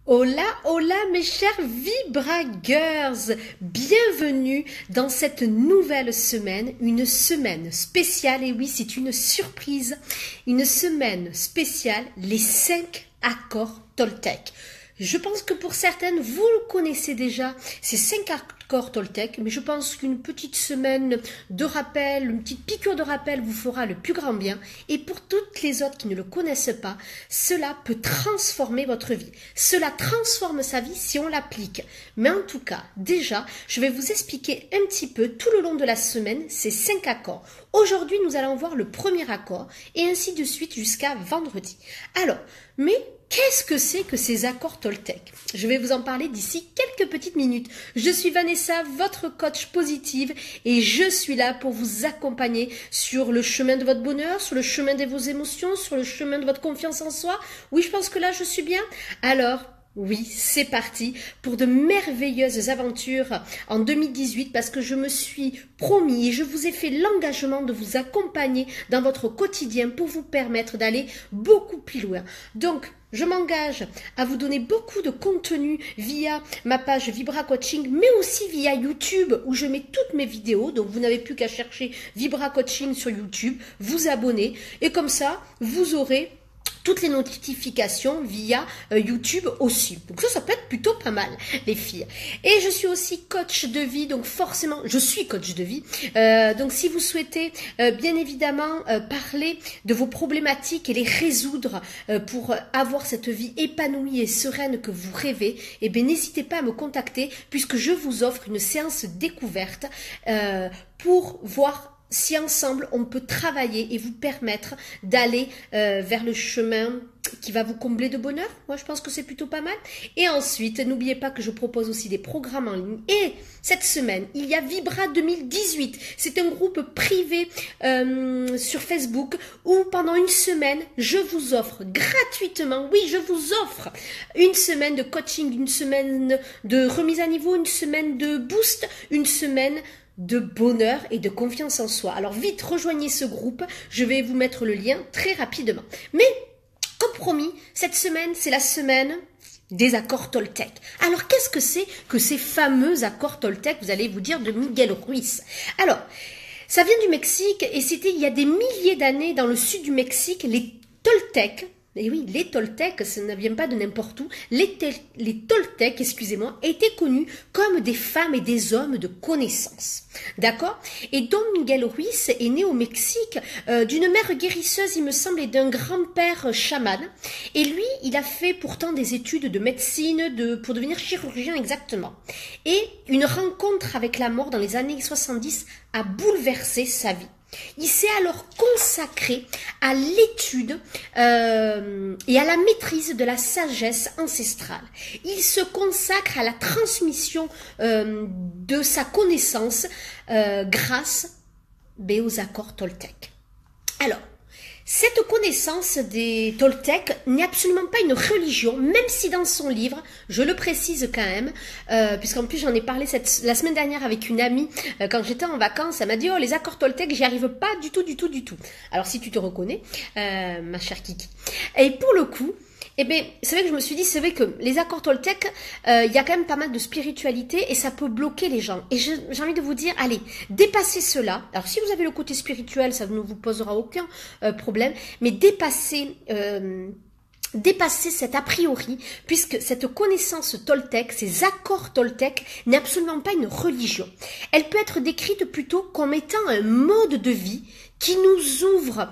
Hola, hola mes chers Vibra-Girls, bienvenue dans cette nouvelle semaine, une semaine spéciale, et oui c'est une surprise, une semaine spéciale, les 5 accords Toltec. Je pense que pour certaines, vous le connaissez déjà, ces 5 accords Toltec, mais je pense qu'une petite semaine de rappel, une petite piqûre de rappel vous fera le plus grand bien. Et pour toutes les autres qui ne le connaissent pas, cela peut transformer votre vie. Cela transforme sa vie si on l'applique. Mais en tout cas, déjà, je vais vous expliquer un petit peu tout le long de la semaine ces 5 accords. Aujourd'hui, nous allons voir le premier accord et ainsi de suite jusqu'à vendredi. Alors, mais qu'est-ce que c'est que ces accords Toltec? Je vais vous en parler d'ici quelques petites minutes. Je suis Vanessa, votre coach positive, et je suis là pour vous accompagner sur le chemin de votre bonheur, sur le chemin de vos émotions, sur le chemin de votre confiance en soi. Oui, je pense que là, je suis bien. Alors, oui, c'est parti pour de merveilleuses aventures en 2018 parce que je me suis promis et je vous ai fait l'engagement de vous accompagner dans votre quotidien pour vous permettre d'aller beaucoup plus loin. Donc, je m'engage à vous donner beaucoup de contenu via ma page Vibra Coaching, mais aussi via YouTube où je mets toutes mes vidéos. Donc, vous n'avez plus qu'à chercher Vibra Coaching sur YouTube, vous abonner et comme ça, vous aurez toutes les notifications via YouTube aussi. Donc ça peut être plutôt pas mal, les filles. Et je suis aussi coach de vie, donc forcément, je suis coach de vie. Donc si vous souhaitez bien évidemment parler de vos problématiques et les résoudre pour avoir cette vie épanouie et sereine que vous rêvez, eh bien n'hésitez pas à me contacter puisque je vous offre une séance découverte pour voir si ensemble on peut travailler et vous permettre d'aller vers le chemin qui va vous combler de bonheur. Moi je pense que c'est plutôt pas mal. Et ensuite n'oubliez pas que je propose aussi des programmes en ligne, et cette semaine il y a Vibra 2018. C'est un groupe privé sur Facebook où pendant une semaine je vous offre gratuitement, oui je vous offre une semaine de coaching, une semaine de remise à niveau, une semaine de boost, une semaine de bonheur et de confiance en soi. Alors vite, rejoignez ce groupe, je vais vous mettre le lien très rapidement. Mais, comme promis, cette semaine, c'est la semaine des accords Toltec. Alors qu'est-ce que c'est que ces fameux accords Toltec, vous allez vous dire, de Miguel Ruiz? Alors, ça vient du Mexique et c'était il y a des milliers d'années dans le sud du Mexique, les Toltecs. Et oui, les Toltecs, ça ne vient pas de n'importe où. Les Toltecs, excusez-moi, étaient connus comme des femmes et des hommes de connaissance. D'accord? Et Don Miguel Ruiz est né au Mexique d'une mère guérisseuse, il me semble, et d'un grand-père chaman. Et lui, il a fait pourtant des études de médecine pour devenir chirurgien exactement. Et une rencontre avec la mort dans les années 70 a bouleversé sa vie. Il s'est alors consacré à l'étude et à la maîtrise de la sagesse ancestrale. Il se consacre à la transmission de sa connaissance grâce aux accords Toltec. Alors, cette connaissance des Toltecs n'est absolument pas une religion, même si dans son livre, je le précise quand même, puisqu'en plus j'en ai parlé la semaine dernière avec une amie, quand j'étais en vacances, elle m'a dit « Oh, les accords Toltecs, j'y arrive pas du tout. » Alors si tu te reconnais, ma chère Kiki. Et pour le coup, eh bien, c'est vrai que je me suis dit, c'est vrai que les accords Toltec, il y a quand même pas mal de spiritualité et ça peut bloquer les gens. Et j'ai envie de vous dire, allez, dépassez cela. Alors, si vous avez le côté spirituel, ça ne vous posera aucun problème, mais dépassez cet a priori, puisque cette connaissance Toltec, ces accords Toltec, n'est absolument pas une religion. Elle peut être décrite plutôt comme étant un mode de vie qui nous ouvre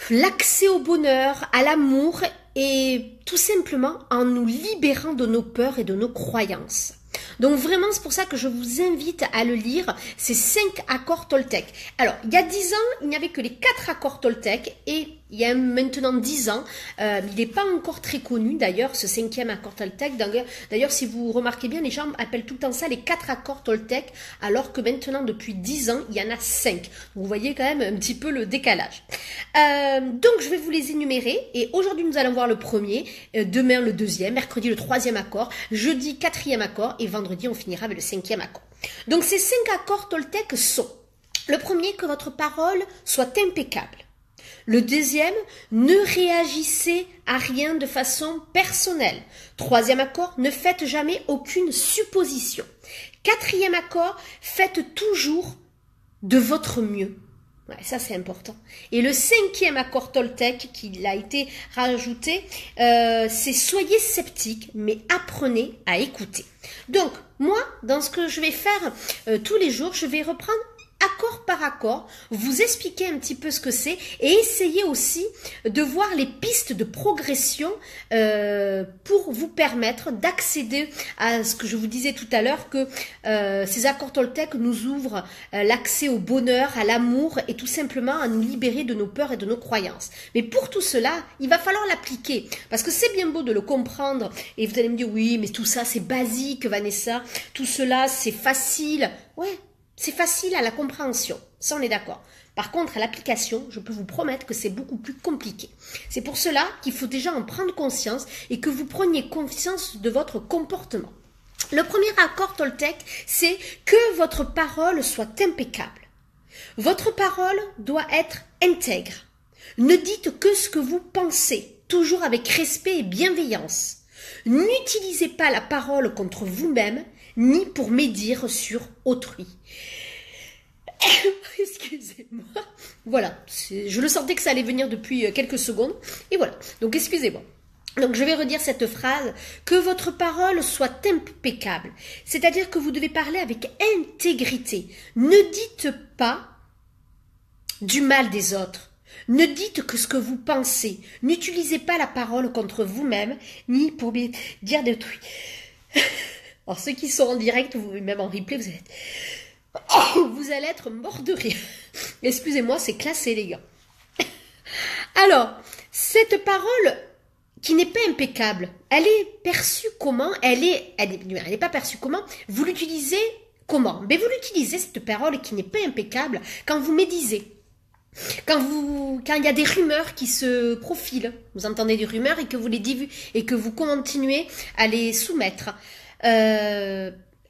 l'accès au bonheur, à l'amour, et tout simplement en nous libérant de nos peurs et de nos croyances. Donc vraiment, c'est pour ça que je vous invite à le lire, ces 5 accords Toltec. Alors, il y a 10 ans, il n'y avait que les 4 accords Toltec, et il y a maintenant 10 ans, il n'est pas encore très connu d'ailleurs, ce 5e accord Toltec. D'ailleurs, si vous remarquez bien, les gens appellent tout le temps ça les 4 accords Toltec, alors que maintenant, depuis 10 ans, il y en a 5. Vous voyez quand même un petit peu le décalage. Donc, je vais vous les énumérer, et aujourd'hui, nous allons voir le premier, demain le deuxième, mercredi le 3e accord, jeudi 4e accord, et vendredi, on finira avec le 5e accord. Donc, ces 5 accords Toltec sont: le premier, que votre parole soit impeccable. Le deuxième, ne réagissez à rien de façon personnelle. Troisième accord, ne faites jamais aucune supposition. Quatrième accord, faites toujours de votre mieux. Ouais, ça c'est important. Et le cinquième accord Toltec qui a été rajouté, c'est soyez sceptiques, mais apprenez à écouter. Donc moi, dans ce que je vais faire tous les jours, je vais reprendre accord par accord, vous expliquer un petit peu ce que c'est et essayer aussi de voir les pistes de progression pour vous permettre d'accéder à ce que je vous disais tout à l'heure, que ces accords Toltec nous ouvrent l'accès au bonheur, à l'amour et tout simplement à nous libérer de nos peurs et de nos croyances. Mais pour tout cela, il va falloir l'appliquer parce que c'est bien beau de le comprendre et vous allez me dire oui mais tout ça c'est basique Vanessa, tout cela c'est facile. Ouais, c'est facile à la compréhension, ça on est d'accord. Par contre, à l'application, je peux vous promettre que c'est beaucoup plus compliqué. C'est pour cela qu'il faut déjà en prendre conscience et que vous preniez conscience de votre comportement. Le premier accord Toltec, c'est que votre parole soit impeccable. Votre parole doit être intègre. Ne dites que ce que vous pensez, toujours avec respect et bienveillance. N'utilisez pas la parole contre vous-même, ni pour médire sur autrui. Excusez-moi. Voilà, je le sentais que ça allait venir depuis quelques secondes. Et voilà, donc excusez-moi. Donc je vais redire cette phrase, que votre parole soit impeccable. C'est-à-dire que vous devez parler avec intégrité. Ne dites pas du mal des autres. Ne dites que ce que vous pensez. N'utilisez pas la parole contre vous-même, ni pour dire d'autrui. Alors ceux qui sont en direct, ou même en replay, vous allez être morts de rire. Excusez-moi, c'est classé les gars. Alors, cette parole qui n'est pas impeccable, elle est perçue comment? Elle n'est pas perçue comment? Vous l'utilisez comment? Ben vous l'utilisez cette parole qui n'est pas impeccable quand vous médisez. Quand il y a des rumeurs qui se profilent, vous entendez des rumeurs et que vous les dites et que vous continuez à les soumettre.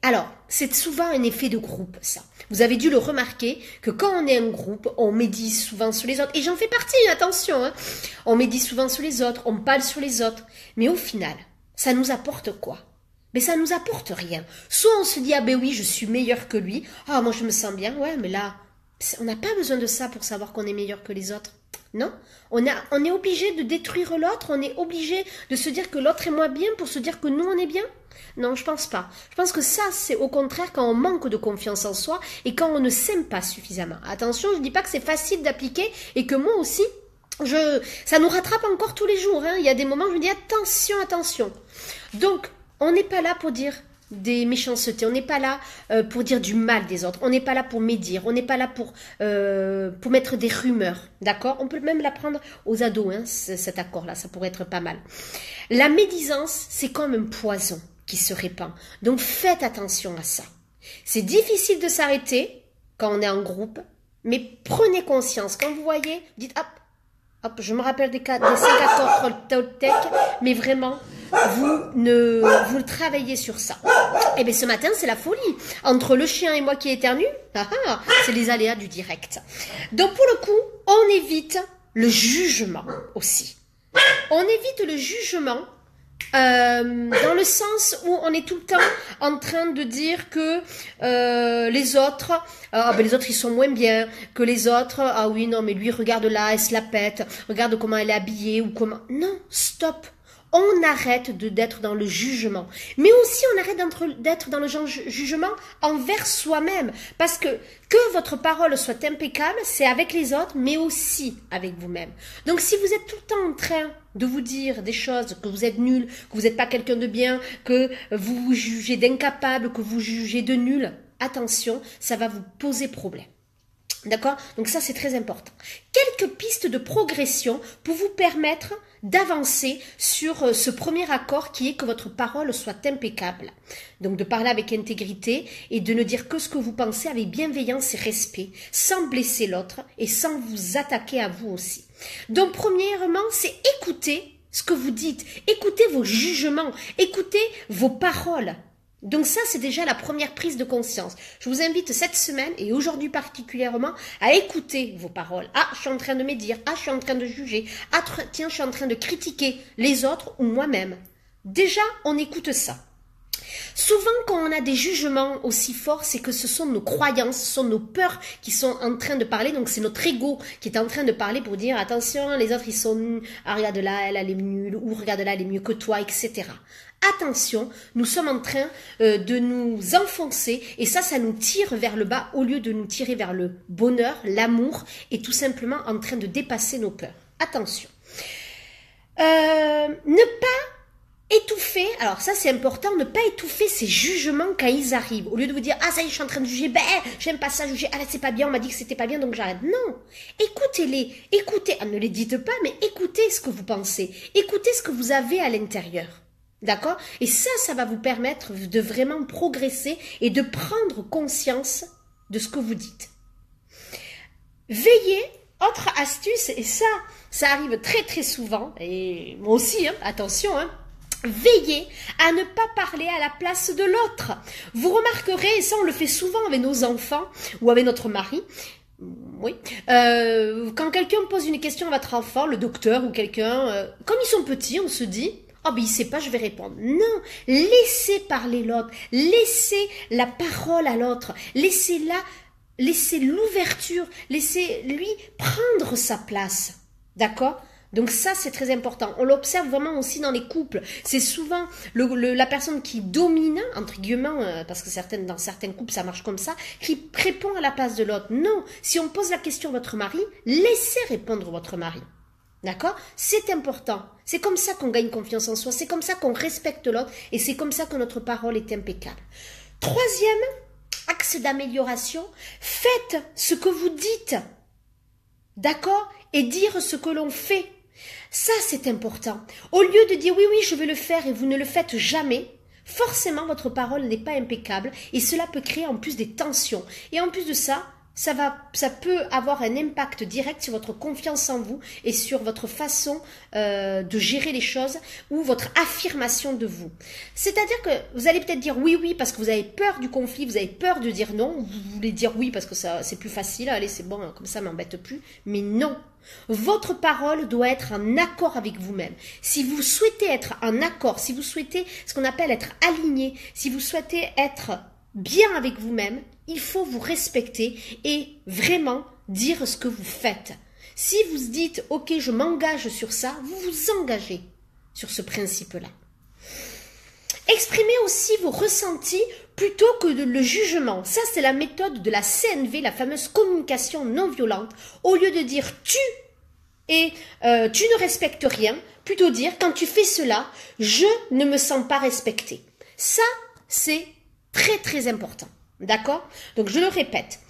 Alors, c'est souvent un effet de groupe, ça. Vous avez dû le remarquer que quand on est un groupe, on médise souvent sur les autres. Et j'en fais partie, attention, hein. On médise souvent sur les autres, on parle sur les autres. Mais au final, ça nous apporte quoi? Mais ça nous apporte rien. Soit on se dit, ah ben oui, je suis meilleur que lui. Ah, moi je me sens bien. Ouais, mais là, on n'a pas besoin de ça pour savoir qu'on est meilleur que les autres. Non, on est obligé de détruire l'autre, on est obligé de se dire que l'autre est moins bien pour se dire que nous on est bien. Non, je pense pas. Je pense que ça, c'est au contraire quand on manque de confiance en soi et quand on ne s'aime pas suffisamment. Attention, je dis pas que c'est facile d'appliquer et que moi aussi, ça nous rattrape encore tous les jours. Hein. Il y a des moments où je me dis attention, attention. Donc, on n'est pas là pour dire des méchancetés, on n'est pas là pour dire du mal des autres, on n'est pas là pour médire, on n'est pas là pour mettre des rumeurs, d'accord? On peut même l'apprendre aux ados, hein, cet accord-là, ça pourrait être pas mal. La médisance, c'est comme un poison qui se répand, donc faites attention à ça. C'est difficile de s'arrêter quand on est en groupe, mais prenez conscience, quand vous voyez, dites hop, je me rappelle des 5 accords Toltec, mais vraiment, vous travaillez sur ça. Et bien ce matin, c'est la folie. Entre le chien et moi qui éternue, c'est les aléas du direct. Donc pour le coup, on évite le jugement aussi. On évite le jugement dans le sens où on est tout le temps en train de dire que les autres, les autres ils sont moins bien, que les autres, ah oui non mais lui regarde là, elle se la pète, regarde comment elle est habillée ou comment. Non, stop. On arrête d'être dans le jugement. Mais aussi, on arrête d'être dans le jugement envers soi-même. Parce que votre parole soit impeccable, c'est avec les autres, mais aussi avec vous-même. Donc, si vous êtes tout le temps en train de vous dire des choses, que vous êtes nul, que vous n'êtes pas quelqu'un de bien, que vous vous jugez d'incapable, que vous jugez de nul, attention, ça va vous poser problème. D'accord? Donc ça, c'est très important. Quelques pistes de progression pour vous permettre d'avancer sur ce premier accord qui est que votre parole soit impeccable. Donc de parler avec intégrité et de ne dire que ce que vous pensez avec bienveillance et respect, sans blesser l'autre et sans vous attaquer à vous aussi. Donc premièrement, c'est écouter ce que vous dites, écoutez vos jugements, écoutez vos paroles. Donc ça, c'est déjà la première prise de conscience. Je vous invite cette semaine, et aujourd'hui particulièrement, à écouter vos paroles. Ah, je suis en train de me dire. Ah, je suis en train de juger. Ah, tiens, je suis en train de critiquer les autres ou moi-même. Déjà, on écoute ça. Souvent, quand on a des jugements aussi forts, c'est que ce sont nos croyances, ce sont nos peurs qui sont en train de parler. Donc, c'est notre ego qui est en train de parler pour dire, attention, les autres, ils sont nuls. Ah, regarde là, elle est nulle. Ou regarde là, elle est mieux que toi, etc. Attention, nous sommes en train de nous enfoncer et ça nous tire vers le bas au lieu de nous tirer vers le bonheur, l'amour et tout simplement en train de dépasser nos peurs. Attention. Ne pas étouffer, alors ça c'est important, ne pas étouffer ces jugements quand ils arrivent. Au lieu de vous dire, ah ça y est, je suis en train de juger, ben j'aime pas ça, juger, ah là c'est pas bien, on m'a dit que c'était pas bien donc j'arrête. Non, écoutez-les, écoutez, ne les dites pas, mais écoutez ce que vous pensez, écoutez ce que vous avez à l'intérieur. D'accord? Et ça va vous permettre de vraiment progresser et de prendre conscience de ce que vous dites. Veillez, autre astuce, et ça arrive très très souvent, et moi aussi, hein, attention, hein, veillez à ne pas parler à la place de l'autre. Vous remarquerez, et ça on le fait souvent avec nos enfants ou avec notre mari, oui. Quand quelqu'un pose une question à votre enfant, le docteur ou quelqu'un, comme ils sont petits, on se dit, oh ben il sait pas, je vais répondre. Non, laissez parler l'autre, laissez la parole à l'autre, laissez l'ouverture, laissez-lui prendre sa place. D'accord? Donc ça, c'est très important. On l'observe vraiment aussi dans les couples. C'est souvent la personne qui domine, entre guillemets, parce que dans certains couples, ça marche comme ça, qui répond à la place de l'autre. Non, si on pose la question à votre mari, laissez répondre votre mari. D'accord? C'est important. C'est comme ça qu'on gagne confiance en soi. C'est comme ça qu'on respecte l'autre. Et c'est comme ça que notre parole est impeccable. Troisième axe d'amélioration, faites ce que vous dites. D'accord? Et dire ce que l'on fait. Ça, c'est important. Au lieu de dire oui, oui, je vais le faire et vous ne le faites jamais, forcément, votre parole n'est pas impeccable et cela peut créer en plus des tensions. Et en plus de ça, ça peut avoir un impact direct sur votre confiance en vous et sur votre façon de gérer les choses ou votre affirmation de vous. C'est-à-dire que vous allez peut-être dire oui, oui, parce que vous avez peur du conflit, vous avez peur de dire non, vous voulez dire oui parce que c'est plus facile, allez, c'est bon, comme ça, m'embête plus. Mais non, votre parole doit être en accord avec vous-même. Si vous souhaitez être en accord, si vous souhaitez ce qu'on appelle être aligné, si vous souhaitez être bien avec vous-même, il faut vous respecter et vraiment dire ce que vous faites. Si vous dites, ok, je m'engage sur ça, vous vous engagez sur ce principe-là. Exprimez aussi vos ressentis plutôt que le jugement. Ça, c'est la méthode de la CNV, la fameuse communication non violente. Au lieu de dire tu et tu ne respectes rien, plutôt dire quand tu fais cela, je ne me sens pas respecté. Ça, c'est très très important. D'accord? Donc je le répète.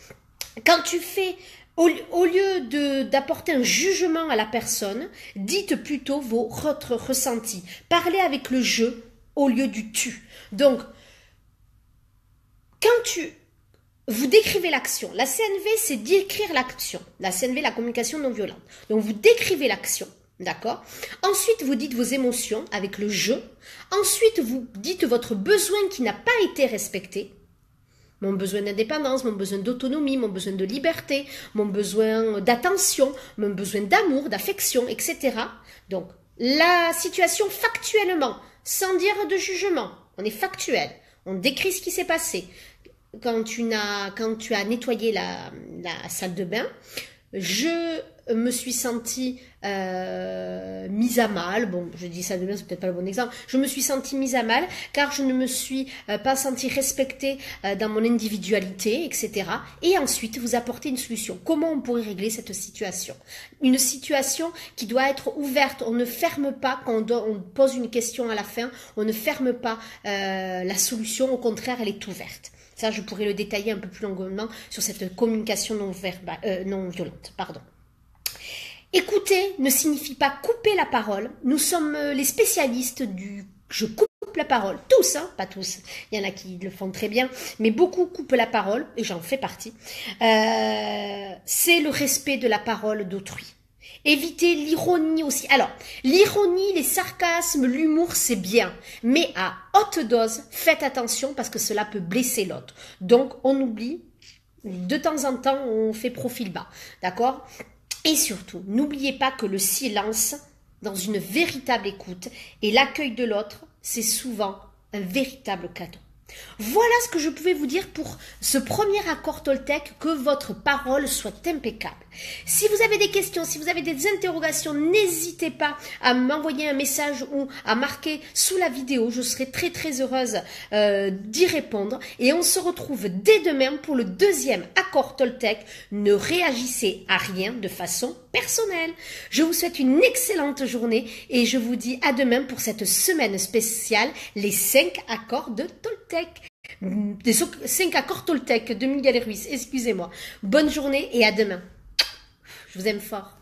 Quand tu fais, au lieu d'apporter un jugement à la personne, dites plutôt votre ressenti. Parlez avec le je au lieu du tu. Donc, quand vous décrivez l'action, la CNV c'est décrire l'action. La CNV, la communication non violente. Donc vous décrivez l'action. D'accord? Ensuite, vous dites vos émotions avec le je. Ensuite, vous dites votre besoin qui n'a pas été respecté. Mon besoin d'indépendance, mon besoin d'autonomie, mon besoin de liberté, mon besoin d'attention, mon besoin d'amour, d'affection, etc. Donc, la situation factuellement, sans dire de jugement. On est factuel. On décrit ce qui s'est passé. Quand tu as nettoyé la salle de bain, je me suis sentie mise à mal. Bon, je dis ça de bien, c'est peut-être pas le bon exemple. Je me suis sentie mise à mal car je ne me suis pas sentie respectée dans mon individualité, etc. Et ensuite, vous apportez une solution. Comment on pourrait régler cette situation? Une situation qui doit être ouverte. On ne ferme pas quand on pose une question à la fin. On ne ferme pas la solution. Au contraire, elle est ouverte. Ça, je pourrais le détailler un peu plus longuement sur cette communication non violente. Pardon. Écouter ne signifie pas couper la parole. Nous sommes les spécialistes du « je coupe la parole ». Tous, hein, pas tous. Il y en a qui le font très bien, mais beaucoup coupent la parole, et j'en fais partie. C'est le respect de la parole d'autrui. Évitez l'ironie aussi. Alors, l'ironie, les sarcasmes, l'humour, c'est bien. Mais à haute dose, faites attention parce que cela peut blesser l'autre. Donc, on oublie. De temps en temps, on fait profil bas. D'accord? Et surtout, n'oubliez pas que le silence, dans une véritable écoute, et l'accueil de l'autre, c'est souvent un véritable cadeau. Voilà ce que je pouvais vous dire pour ce premier accord Toltec, que votre parole soit impeccable. Si vous avez des questions, si vous avez des interrogations, n'hésitez pas à m'envoyer un message ou à marquer sous la vidéo. Je serai très très heureuse d'y répondre. Et on se retrouve dès demain pour le deuxième accord Toltec. Ne réagissez à rien de façon personnelle. Je vous souhaite une excellente journée et je vous dis à demain pour cette semaine spéciale, les 5 accords de Toltec. Des 5 accords Toltec de Miguel Ruiz, excusez-moi. Bonne journée et à demain. Je vous aime fort.